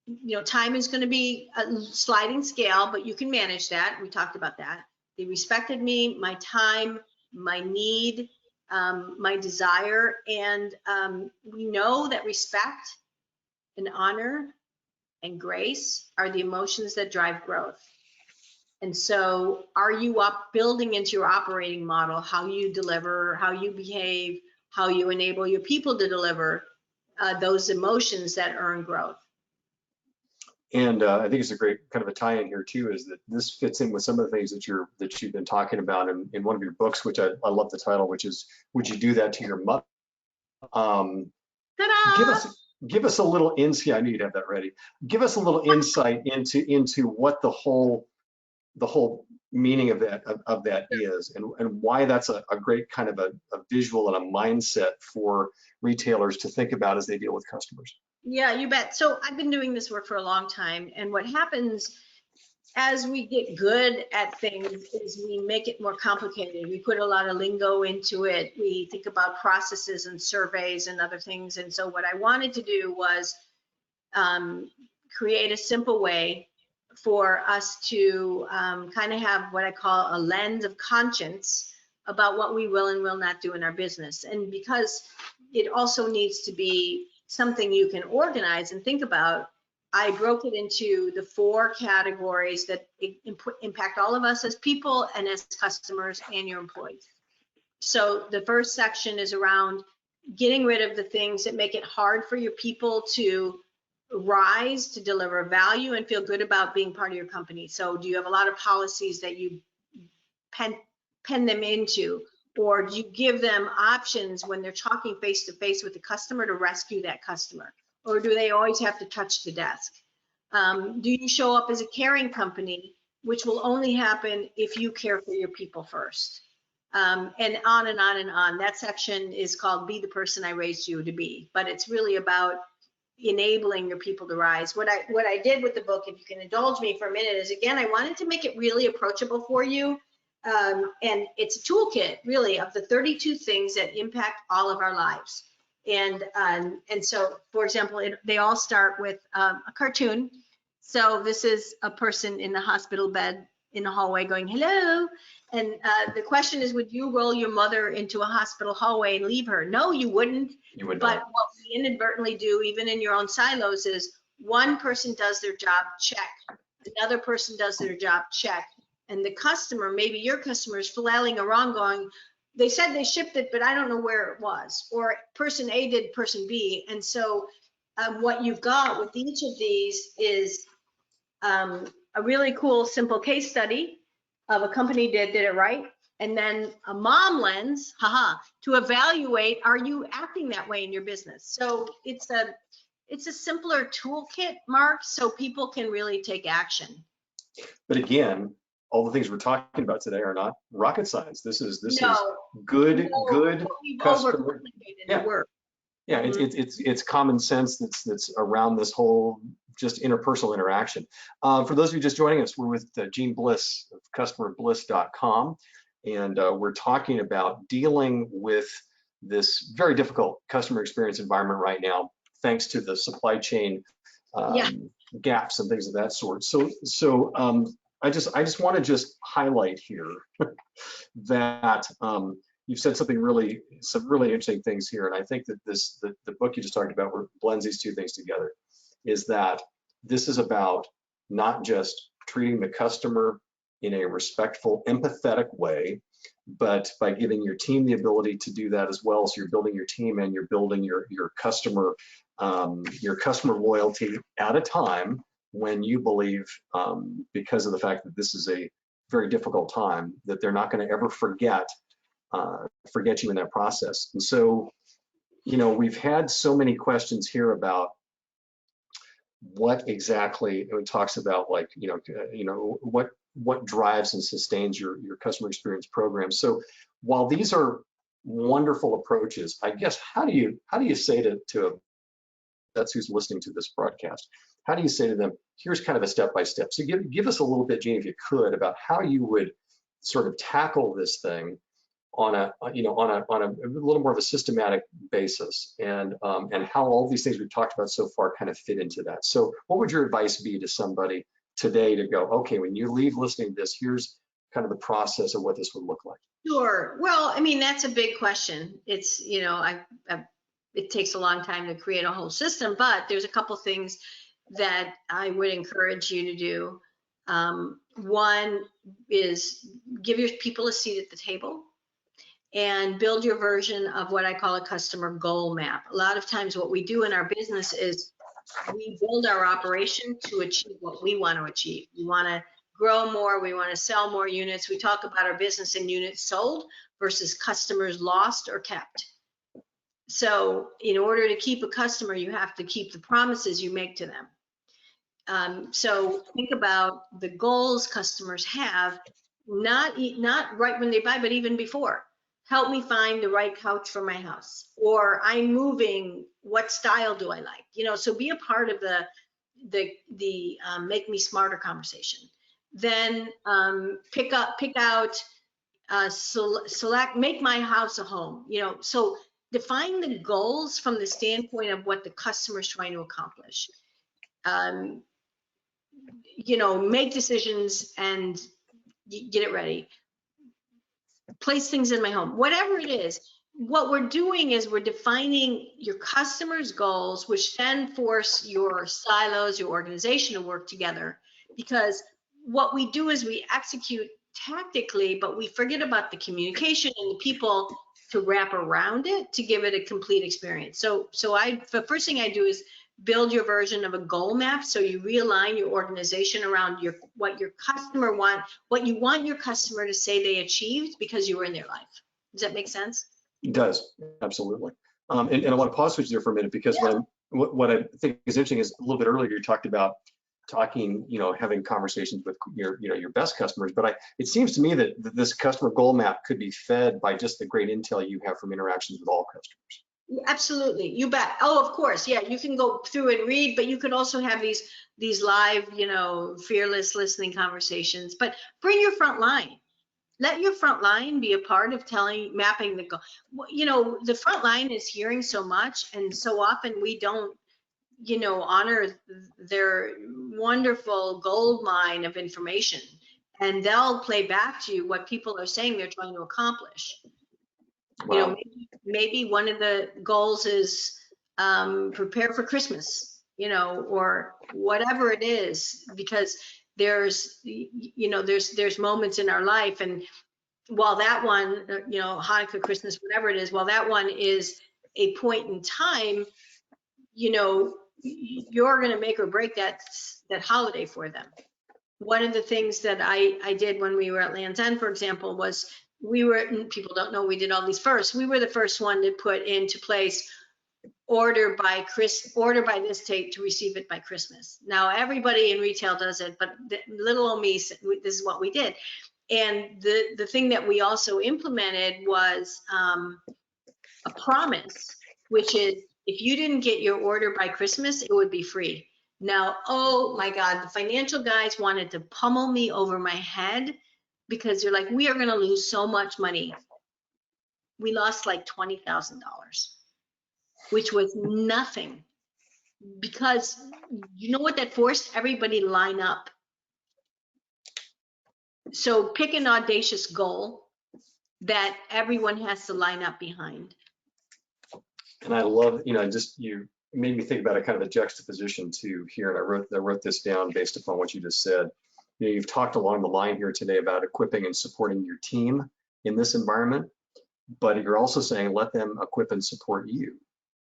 you know, time is going to be a sliding scale, but you can manage that. We talked about that. They respected me, my time, my need, my desire. And we know that respect and honor and grace are the emotions that drive growth. And so are you up building into your operating model how you deliver, how you behave, how you enable your people to deliver those emotions that earn growth? And I think it's a great kind of a tie-in here too, is that this fits in with some of the things that you've been talking about in one of your books, which I love the title, which is "Would You Do That to Your Mother?" Give us a little insight. I knew you'd have that ready. Give us a little insight into what the whole meaning of that is, and why that's a great kind of a visual and a mindset for retailers to think about as they deal with customers. Yeah, you bet. So I've been doing this work for a long time, and what happens as we get good at things is we make it more complicated. We put a lot of lingo into it. We think about processes and surveys and other things. And so what I wanted to do was create a simple way for us to kind of have what I call a lens of conscience about what we will and will not do in our business. And because it also needs to be something you can organize and think about, I broke it into the 4 categories that impact all of us as people and as customers and your employees. So the first section is around getting rid of the things that make it hard for your people to rise, to deliver value and feel good about being part of your company. So do you have a lot of policies that you pen them into, or do you give them options when they're talking face to face with the customer to rescue that customer? Or do they always have to touch the desk? Do you show up as a caring company, which will only happen if you care for your people first? And on and on and on. That section is called Be the Person I Raised You to Be, but it's really about enabling your people to rise. What I did with the book, if you can indulge me for a minute, is again, I wanted to make it really approachable for you. And it's a toolkit really of the 32 things that impact all of our lives. And so, for example, they all start with a cartoon. So this is a person in the hospital bed in the hallway going, hello. And the question is, would you roll your mother into a hospital hallway and leave her? No, you wouldn't. You would But not. what we inadvertently do, even in your own silos, is one person does their job, check. Another person does their job, check. And the customer, maybe your customer, is flailing around going, they said they shipped it, but I don't know where it was. Or person A did person B. And so what you've got with each of these is a really cool, simple case study of a company that did it right, and then a mom lens, haha, to evaluate, are you acting that way in your business? So it's a simpler toolkit, Mark, so people can really take action. But again, all the things we're talking about today are not rocket science. This is No, good we've customer. overcomplicated the Yeah, work. yeah. It's common sense that's around this whole just interpersonal interaction. For those of you just joining us, we're with Jeanne Bliss of customerbliss.com, and we're talking about dealing with this very difficult customer experience environment right now, thanks to the supply chain Yeah. gaps and things of that sort. So I just want to just highlight here that you've said some really interesting things here, and I think that the book you just talked about blends these two things together. Is that this is about not just treating the customer in a respectful, empathetic way, but by giving your team the ability to do that as well. So you're building your team and you're building your customer loyalty at a time when you believe, because of the fact that this is a very difficult time, that they're not going to ever forget you in that process. And so, we've had so many questions here about what exactly it talks about, like, what drives and sustains your customer experience program. So while these are wonderful approaches, I guess, how do you say to that's who's listening to this broadcast, how do you say to them, here's kind of a step-by-step? So give us a little bit, Jeanne, if you could, about how you would sort of tackle this thing on a little more of a systematic basis, and how all these things we've talked about so far kind of fit into that. So what would your advice be to somebody today to go, okay, when you leave listening to this, here's kind of the process of what this would look like? Sure. Well, I mean, that's a big question. It's, it takes a long time to create a whole system, but there's a couple things that I would encourage you to do. One is give your people a seat at the table and build your version of what I call a customer goal map. A lot of times what we do in our business is we build our operation to achieve what we want to achieve. We want to grow more, we want to sell more units. We talk about our business in units sold versus customers lost or kept. So in order to keep a customer, you have to keep the promises you make to them. So think about the goals customers have, not right when they buy, but even before. Help me find the right couch for my house, or I'm moving, what style do I like? So be a part of the make me smarter conversation. Then pick out, select, make my house a home. So define the goals from the standpoint of what the customer is trying to accomplish. Make decisions and get it ready. Place things in my home, whatever it is. What we're doing is we're defining your customers' goals, which then force your silos, your organization to work together. Because what we do is we execute tactically, but we forget about the communication and the people to wrap around it to give it a complete experience. So the first thing I do is build your version of a goal map, so you realign your organization around what your customer what you want your customer to say they achieved because you were in their life. Does that make sense? It does, absolutely. And I want to pause switch there for a minute, because Yeah. what I think is interesting is a little bit earlier you talked about having conversations with your best customers, but it seems to me that this customer goal map could be fed by just the great intel you have from interactions with all customers. Absolutely, you bet. Oh, of course, yeah. You can go through and read, but you could also have these live, fearless listening conversations. But bring your front line. Let your front line be a part of mapping the goal. The front line is hearing so much, and so often we don't, honor their wonderful gold mine of information, and they'll play back to you what people are saying they're trying to accomplish. Wow. Maybe one of the goals is prepare for Christmas, or whatever it is, because there's moments in our life, and while that one, Hanukkah, Christmas, whatever it is, while that one is a point in time, you're going to make or break that holiday for them. one of the things that I did when we were at Land's End, for example, was people don't know we did all these first. We were the first one to put into place order by this date to receive it by Christmas. Now everybody in retail does it, but little old me, this is what we did. And the thing that we also implemented was a promise, which is if you didn't get your order by Christmas, it would be free. Now, oh my God, the financial guys wanted to pummel me over my head because they're like, we are going to lose so much money. We lost like $20,000, which was nothing, because you know what that forced? Everybody line up. So pick an audacious goal that everyone has to line up behind. And I love, you made me think about a kind of a juxtaposition too here. And I wrote this down based upon what you just said. You've talked along the line here today about equipping and supporting your team in this environment, but you're also saying let them equip and support you.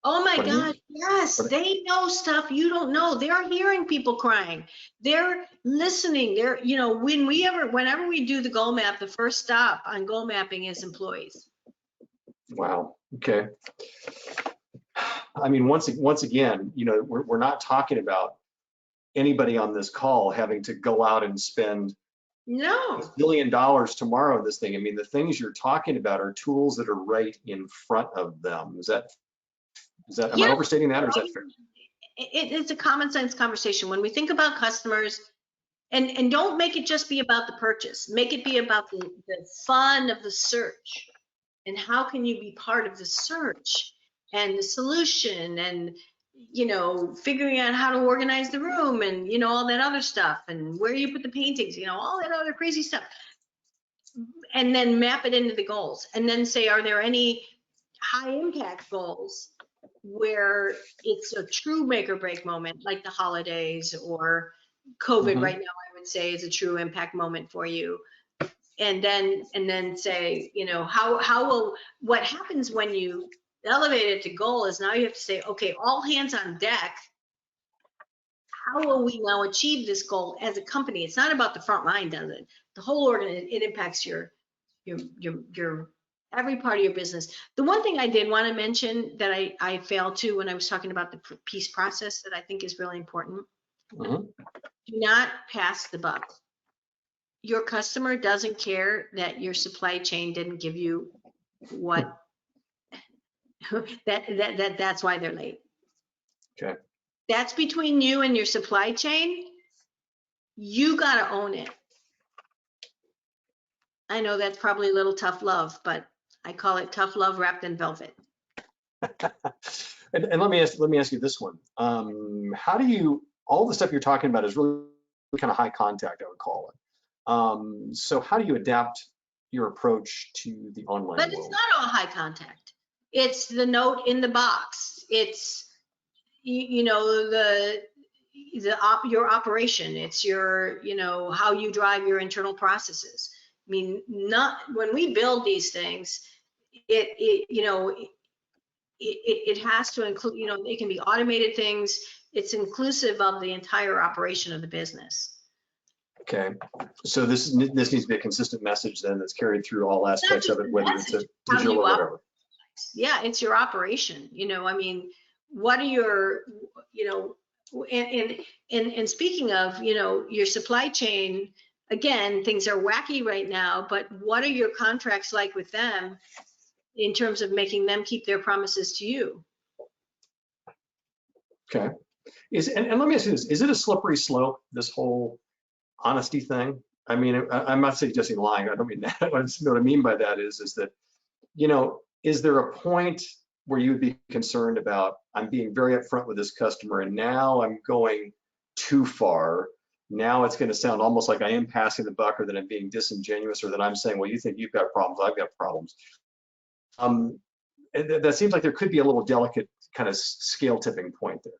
Oh my God, yes, they know stuff you don't know. They're hearing people crying. They're listening. They're, whenever we do the goal map, the first stop on goal mapping is employees. Wow. Okay. I mean, once again, we're not talking about anybody on this call having to go out and spend $1 billion tomorrow on this thing. I mean, the things you're talking about are tools that are right in front of them. Am I overstating that, or is that fair? It's a common sense conversation. When we think about customers, and don't make it just be about the purchase, make it be about the fun of the search. And how can you be part of the search and the solution, and figuring out how to organize the room, and all that other stuff, and where you put the paintings, all that other crazy stuff. And then map it into the goals, and then say, are there any high impact goals where it's a true make or break moment, like the holidays or COVID right now, I would say is a true impact moment for you. And then say, what happens when you elevate it to goal is now you have to say, okay, all hands on deck. How will we now achieve this goal as a company? It's not about the front line, does it? The whole organization, it impacts your every part of your business. The one thing I did want to mention that I failed to when I was talking about the peace process that I think is really important. Do not pass the buck. Your customer doesn't care that your supply chain didn't give you what that's why they're late. Okay. That's between you and your supply chain. You got to own it. I know that's probably a little tough love, but I call it tough love wrapped in velvet. and let me ask you this one. How do you, all the stuff you're talking about is really kind of high contact, I would call it. So how do you adapt your approach to the online world? It's not all high contact. It's the note in the box. It's, your operation. It's your, how you drive your internal processes. I mean, not when we build these things, it has to include, it can be automated things. It's inclusive of the entire operation of the business. Okay, so this needs to be a consistent message then that's carried through all aspects of it, whether it's a digital or whatever. Yeah, it's your operation. I mean, what are your, and speaking of, your supply chain, again, things are wacky right now, but what are your contracts like with them in terms of making them keep their promises to you? Okay, and let me ask you this, is it a slippery slope, this whole honesty thing? I mean, I'm not suggesting lying. I don't mean that. What I mean by that is that, is there a point where you would be concerned about, I'm being very upfront with this customer and now I'm going too far. Now it's going to sound almost like I am passing the buck, or that I'm being disingenuous, or that I'm saying, well, you think you've got problems, I've got problems. That seems like there could be a little delicate kind of scale tipping point there.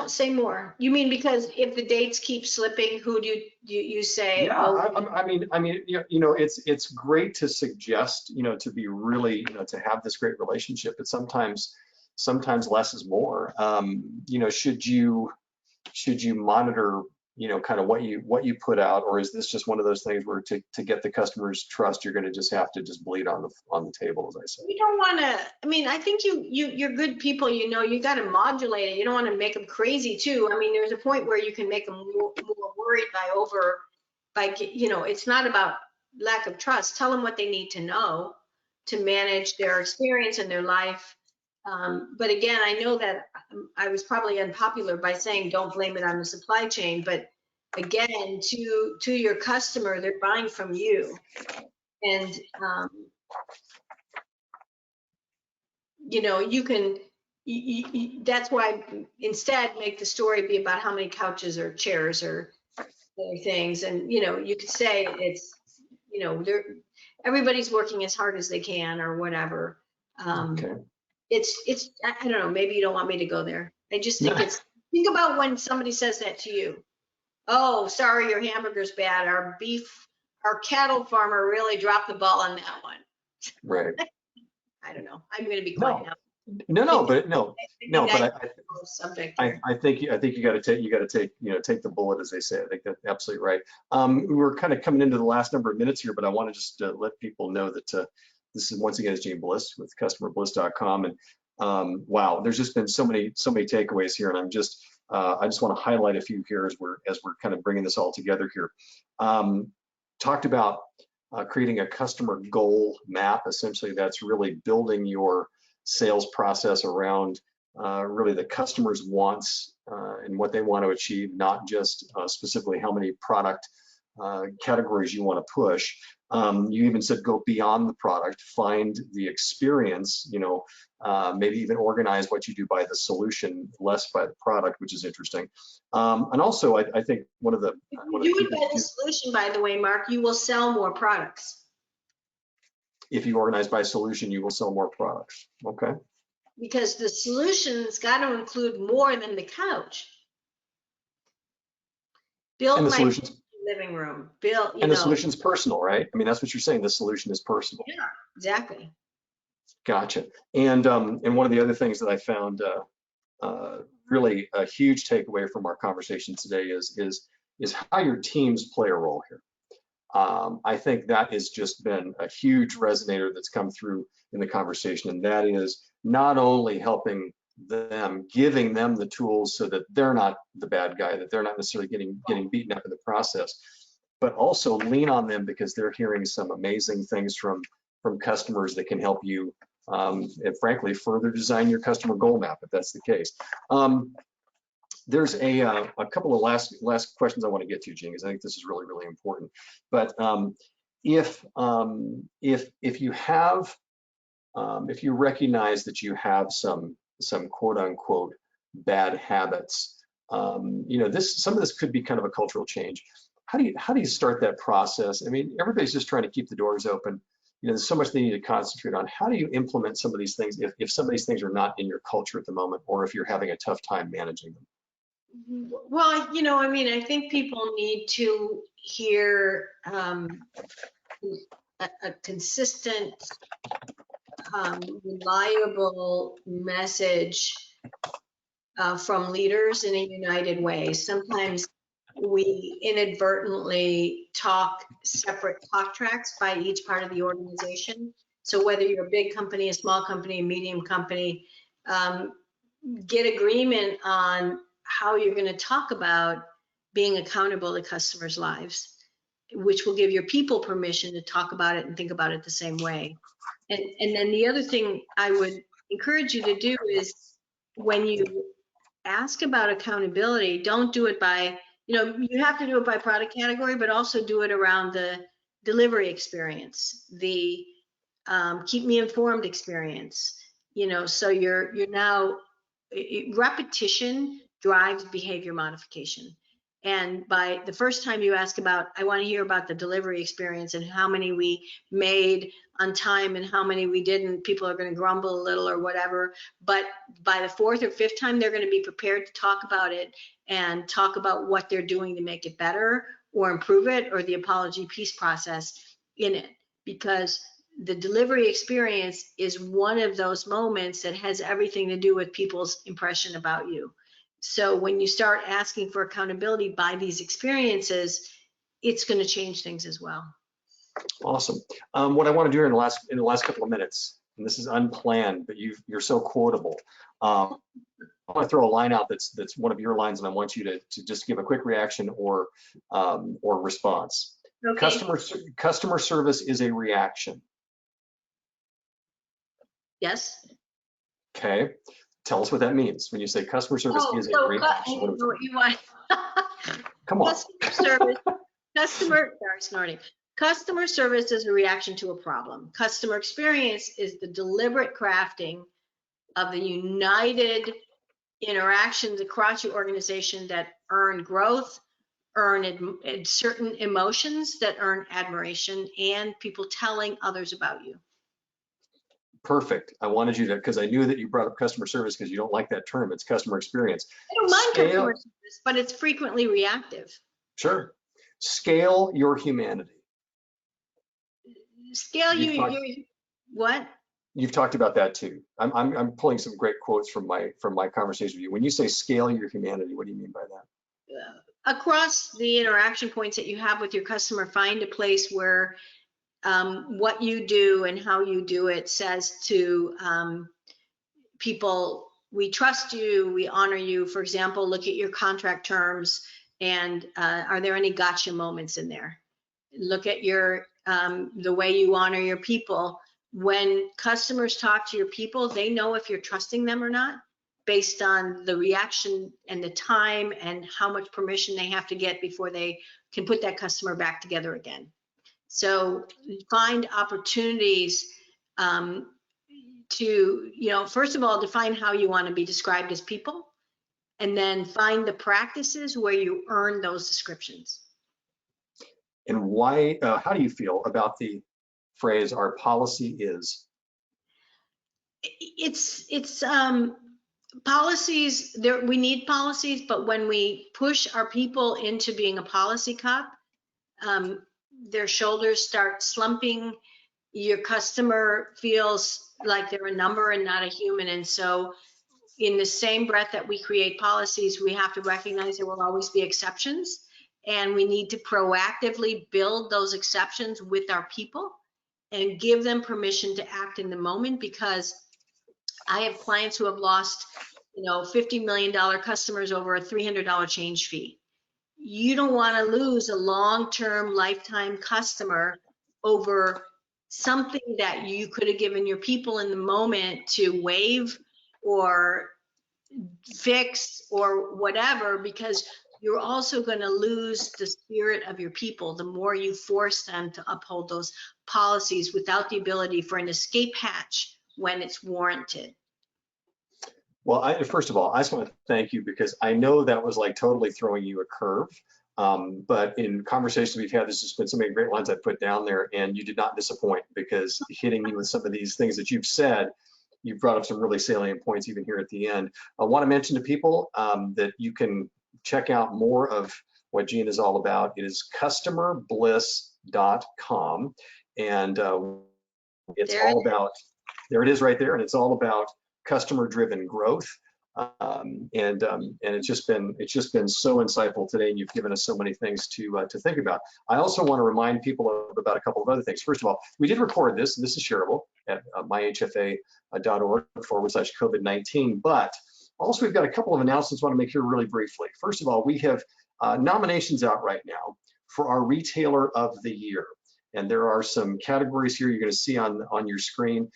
Say more. You mean because if the dates keep slipping, who do you say? Yeah, oh, I mean, it's great to suggest, to be really, to have this great relationship, but sometimes less is more. Should you monitor, kind of what you put out, or is this just one of those things where to get the customer's trust, you're going to just have to just bleed on the table, as I said? You don't want to, I mean, I think you're good people, you got to modulate it. You don't want to make them crazy too. I mean, there's a point where you can make them more worried it's not about lack of trust. Tell them what they need to know to manage their experience in their life. But again, I know that I was probably unpopular by saying don't blame it on the supply chain, but again, to your customer, they're buying from you. And you can, that's why instead make the story be about how many couches or chairs or other things. And, you could say it's, everybody's working as hard as they can or whatever. Okay. It's, I don't know, maybe you don't want me to go there. I just think think about when somebody says that to you. Oh, sorry, your hamburger's bad. Our cattle farmer really dropped the ball on that one. Right. I don't know. I'm going to be quiet now. But Subject I think you got to take the bullet, as they say. I think that's absolutely right. We're kind of coming into the last number of minutes here, but I want to just let people know that this is once again Jeanne Bliss with customerbliss.com, and wow, there's just been so many takeaways here, and I just want to highlight a few here as we're kind of bringing this all together here. Talked about creating a customer goal map. Essentially, that's really building your sales process around really the customer's wants and what they want to achieve, not just specifically how many product categories you want to push. You even said go beyond the product, find the experience, maybe even organize what you do by the solution, less by the product, which is interesting. And also, I think one of the— If you do it by the solution, by the way, Mark, you will sell more products. If you organize by solution, you will sell more products. Okay. Because the solution's got to include more than the couch. Build my living room. And the solution's personal, right? I mean, that's what you're saying. The solution is personal. Yeah, exactly. Gotcha. And one of the other things that I found really a huge takeaway from our conversation today is how your teams play a role here. I think that has just been a huge resonator that's come through in the conversation, and that is not only helping them, giving them the tools so that they're not the bad guy, that they're not necessarily getting beaten up in the process, but also lean on them because they're hearing some amazing things from customers that can help you, and frankly, further design your customer goal map if that's the case. There's a couple of last questions I want to get to, Jeanne, because I think this is really, really important. But if you recognize that you have some quote unquote bad habits, some of this could be kind of a cultural change. How do you start that process? I mean, everybody's just trying to keep the doors open. There's so much they need to concentrate on. How do you implement some of these things if some of these things are not in your culture at the moment, or if you're having a tough time managing them? Well, I mean, I think people need to hear a consistent, reliable message from leaders in a united way. Sometimes we inadvertently talk separate talk tracks by each part of the organization. So whether you're a big company, a small company, a medium company, get agreement on how you're going to talk about being accountable to customers' lives, which will give your people permission to talk about it and think about it the same way. And then the other thing I would encourage you to do is when you ask about accountability, don't do it by, you have to do it by product category, but also do it around the delivery experience, the keep me informed experience, so you're now, repetition drives behavior modification. And by the first time you ask about, I want to hear about the delivery experience and how many we made on time and how many we didn't, people are going to grumble a little or whatever. But by the fourth or fifth time, they're going to be prepared to talk about it and talk about what they're doing to make it better or improve it, or the apology piece process in it. Because the delivery experience is one of those moments that has everything to do with people's impression about you. So when you start asking for accountability by these experiences, it's going to change things as well. Awesome. What I want to do in the last couple of minutes, and this is unplanned, but you're so quotable. I want to throw a line out that's one of your lines, and I want you to just give a quick reaction or response. Okay. Customer service is a reaction. Yes. Okay. Tell us what that means when you say customer service is a reaction. What you want. Come on. Customer service is a reaction to a problem. Customer experience is the deliberate crafting of the united interactions across your organization that earn growth, earn certain emotions that earn admiration, and people telling others about you. Perfect. I wanted you to, because I knew that you brought up customer service because you don't like that term. It's customer experience. I don't mind customer service, but it's frequently reactive. Sure. Scale your humanity. Scale what? You've talked about that too. I'm pulling some great quotes from my conversation with you. When you say scale your humanity, what do you mean by that? Across the interaction points that you have with your customer, find a place where what you do and how you do it says to people, we trust you, we honor you. For example, look at your contract terms and are there any gotcha moments in there? Look at your the way you honor your people. When customers talk to your people, they know if you're trusting them or not based on the reaction and the time and how much permission they have to get before they can put that customer back together again. So find opportunities to, first of all, define how you want to be described as people, and then find the practices where you earn those descriptions. And why, how do you feel about the phrase, our policy is? It's policies, we need policies, but when we push our people into being a policy cop, their shoulders start slumping. Your customer feels like they're a number and not a human. And so in the same breath that we create policies, we have to recognize there will always be exceptions. And we need to proactively build those exceptions with our people and give them permission to act in the moment, because I have clients who have lost, $50 million customers over a $300 change fee. You don't want to lose a long-term lifetime customer over something that you could have given your people in the moment to waive or fix or whatever, because you're also going to lose the spirit of your people the more you force them to uphold those policies without the ability for an escape hatch when it's warranted. Well, first of all, I just want to thank you, because I know that was like totally throwing you a curve. But in conversations we've had, there's just been so many great lines I put down there, and you did not disappoint, because hitting me with some of these things that you've said, you brought up some really salient points even here at the end. I want to mention to people that you can check out more of what Jeanne is all about. It is customerbliss.com, and it's all about, there it is right there, and it's all about customer-driven growth. And it's just been so insightful today, and you've given us so many things to think about. I also want to remind people about a couple of other things. First of all, we did record this, and this is shareable at myhfa.org/COVID-19. But also, we've got a couple of announcements I want to make here really briefly. First of all, we have nominations out right now for our Retailer of the Year. And there are some categories here you're going to see on your screen.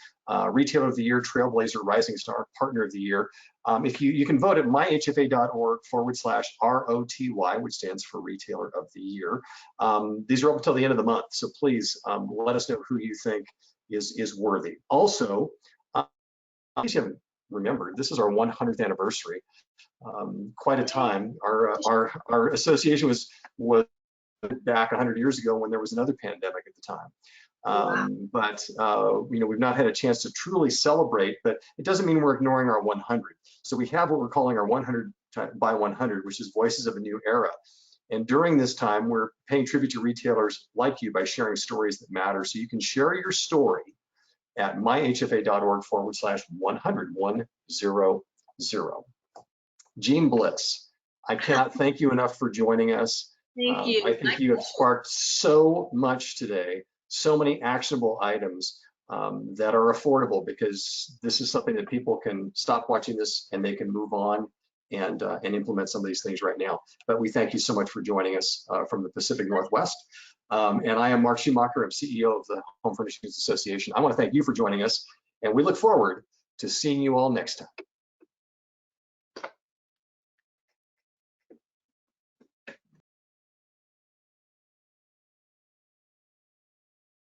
Retailer of the Year, Trailblazer, Rising Star, Partner of the Year. If you can vote at myhfa.org/ROTY, which stands for Retailer of the Year. These are up until the end of the month, so please let us know who you think is worthy. Also, in case you haven't remembered, this is our 100th anniversary. Quite a time. Our association was back 100 years ago when there was another pandemic at the time. But we've not had a chance to truly celebrate, but it doesn't mean we're ignoring our 100. So we have what we're calling our 100 by 100, which is Voices of a New Era. And during this time, we're paying tribute to retailers like you by sharing stories that matter. So you can share your story at myhfa.org/100. Jeanne Bliss, I cannot thank you enough for joining us. Thank you. I think you have sparked so much today, so many actionable items that are affordable, because this is something that people can stop watching this and they can move on and implement some of these things right now. But we thank you so much for joining us from the Pacific Northwest. And I am Mark Schumacher. I'm CEO of the Home Furnishings Association. I want to thank you for joining us, and we look forward to seeing you all next time.